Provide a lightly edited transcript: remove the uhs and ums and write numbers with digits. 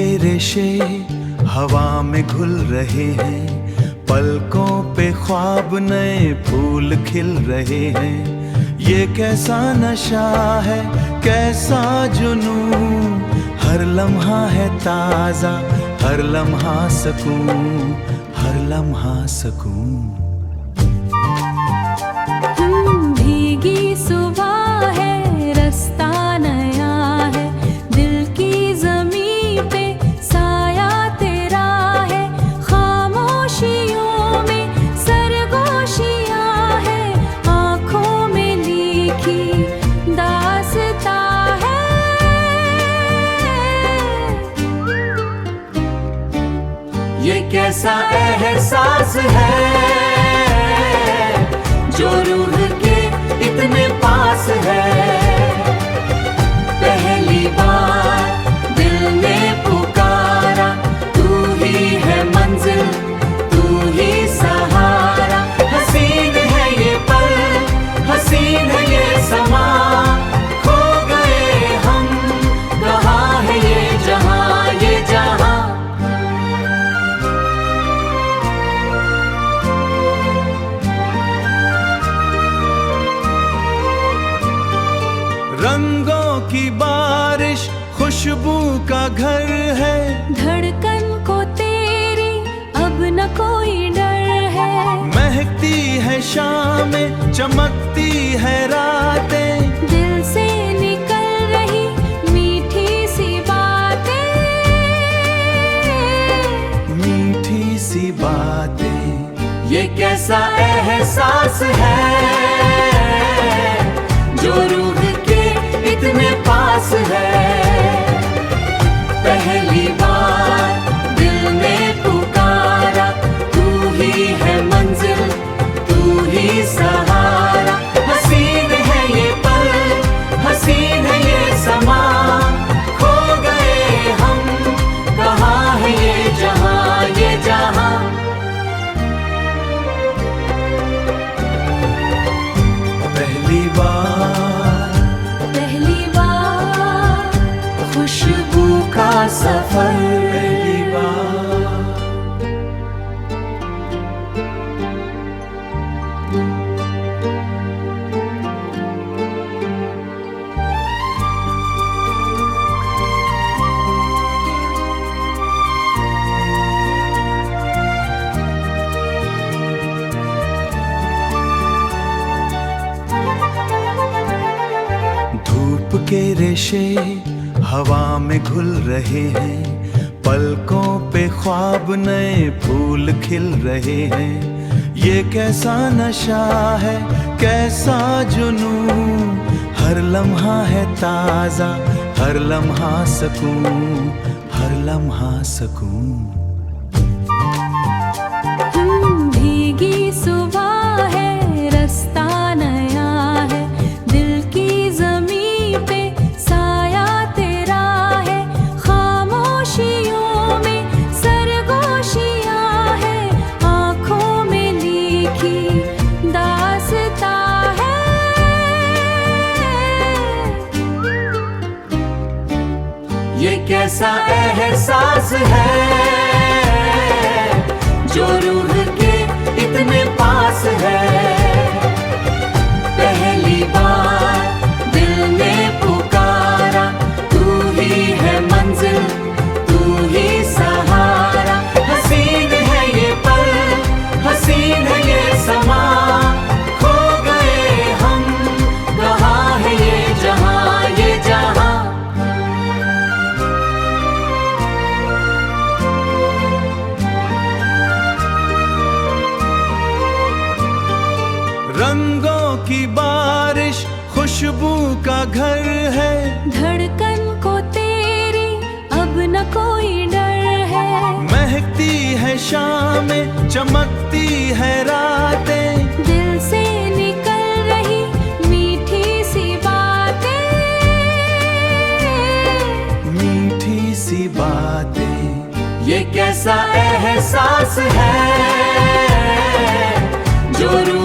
के रेशे हवा में घुल रहे हैं, पलकों पे ख्वाब नए फूल खिल रहे हैं। ये कैसा नशा है, कैसा जुनून, हर लम्हा है ताजा, हर लम्हा सकून, हर लम्हा सकून। भीगी सुबह है, रास्ता नया है, दिल की ज़मीं पे साया तेरा है। खामोशियों में सरगोशियाँ है, आँखों में लिखी दास्तां है। ये कैसा एहसास है जो रूह के इतने पास है। पहली बार दिल ने पुकारा, तू ही है मंजिल, तू ही सहारा। हसीन है ये पल, हसीन है ये समा, खो गए हम, कहाँ है ये जहां, ये जहां। रंगों की बारिश खुशबू का घर है, धड़कन को तेरी अब न कोई डर है। महकती है शामें, चमकती है रातें, दिल से निकल रही मीठी सी बातें, मीठी सी बातें। ये कैसा एहसास है जो रूह के इतने पास है। पहली बार दिल ने पुकारा, तू ही है मंजिल, तू ही सहारा। हसीन है ये पल, हसीन है ये समा, खो गए हम, कहाँ है ये जहां, ये जहां। पहली बार खुशबू का सफर, पहली बार। धूप के रेशे हवा में घुल रहे हैं, पलकों पे ख्वाब नए फूल खिल रहे हैं। ये कैसा नशा है, कैसा जुनून, हर लम्हा है ताजा, हर लम्हा सकून, हर लम्हा सकून। भीगी सुबह है, रास्ता नया है, दिल की ज़मीं पे साया तेरा है। खामोशियों में सरगोशियाँ है, आँखों में लिखी दास्तां है। ये कैसा एहसास है जो रूह के इतने पास है। पहली बार दिल ने पुकारा, तू ही है मंजिल, तू ही सहारा। हसीन है ये पल, हसीन है ये समा, खो गए हम, कहाँ है ये जहां, ये जहां। रंगों की बारिश खुशबू का घर है, धड़कन को तेरी अब न कोई डर है। महकती है शामें, चमकती है रातें, दिल से निकल रही मीठी सी बातें, मीठी सी बातें। ये कैसा एहसास है जो रूह